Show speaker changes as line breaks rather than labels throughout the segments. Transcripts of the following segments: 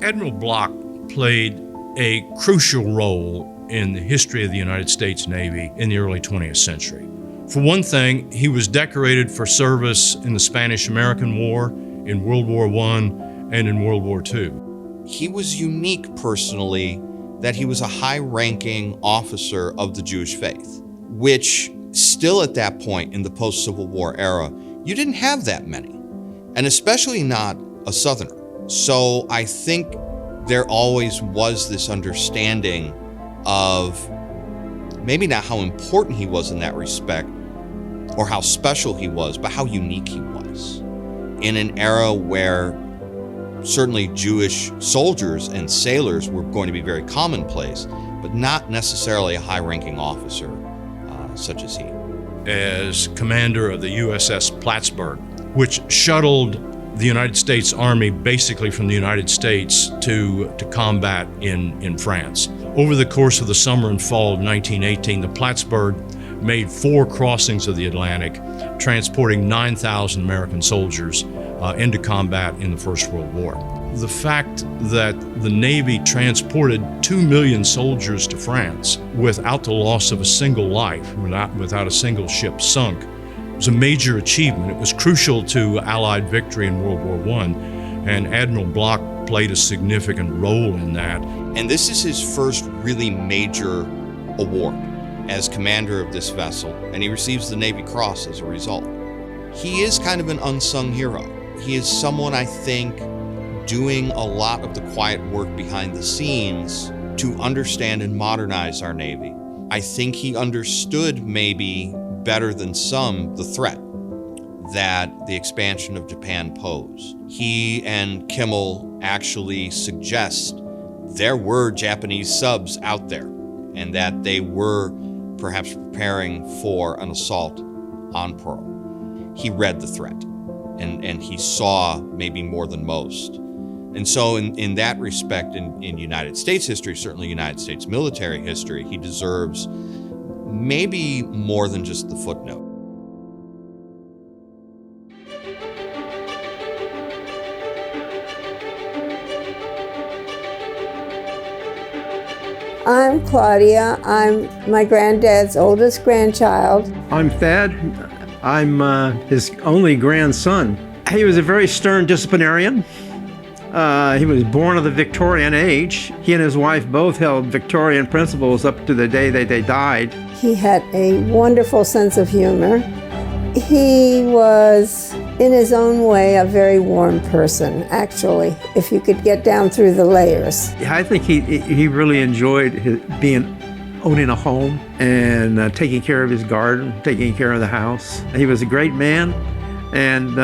Admiral Bloch played a crucial role in the history of the United States Navy in the early 20th century. For one thing, he was decorated for service in the Spanish-American War, in World War I, and in World War II.
He was unique personally that he was a high-ranking officer of the Jewish faith, which still at that point in the post-Civil War era, you didn't have that many, and especially not a Southerner. So I think there always was this understanding of maybe not how important he was in that respect or how special he was, but how unique he was in an era where certainly Jewish soldiers and sailors were going to be very commonplace, but not necessarily a high-ranking officer such as he.
As commander of the USS Plattsburgh, which shuttled the United States Army basically from the United States to combat in France. Over the course of the summer and fall of 1918, the Plattsburgh made 4 crossings of the Atlantic, transporting 9,000 American soldiers into combat in the First World War. The fact that the Navy transported 2 million soldiers to France without the loss of a single life, without a single ship sunk, was a major achievement. It was crucial to Allied victory in World War I, and Admiral Bloch played a significant role in that.
And this is his first really major award as commander of this vessel, and he receives the Navy Cross as a result. He is kind of an unsung hero. He is someone, I think, doing a lot of the quiet work behind the scenes to understand and modernize our Navy. I think he understood maybe better than some the threat that the expansion of Japan posed. He and Kimmel actually suggest there were Japanese subs out there and that they were perhaps preparing for an assault on Pearl. He read the threat and he saw maybe more than most. And so in that respect, in United States history, certainly United States military history, he deserves maybe more than just the footnote.
I'm Claudia. I'm my granddad's oldest grandchild.
I'm Thad. I'm his only grandson. He was a very stern disciplinarian. He was born of the Victorian age. He and his wife both held Victorian principles up to the day that they died.
He had a wonderful sense of humor. He was, in his own way, a very warm person, actually, if you could get down through the layers.
I think he really enjoyed owning a home and taking care of his garden, taking care of the house. He was a great man, and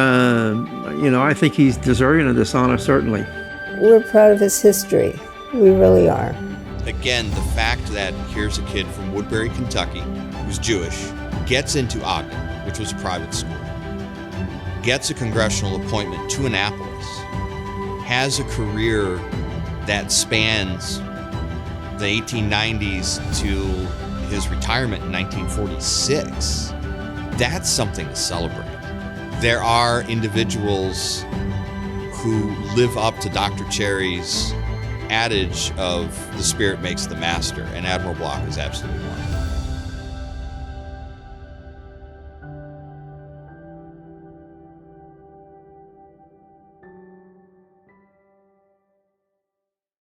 I think he's deserving of this honor, certainly.
We're proud of his history. We really are.
Again, the fact that here's a kid from Woodbury, Kentucky, who's Jewish, gets into Ogden, which was a private school, gets a congressional appointment to Annapolis, has a career that spans the 1890s to his retirement in 1946. That's something to celebrate. There are individuals who live up to Dr. Cherry's adage of the spirit makes the master, and Admiral Bloch is absolutely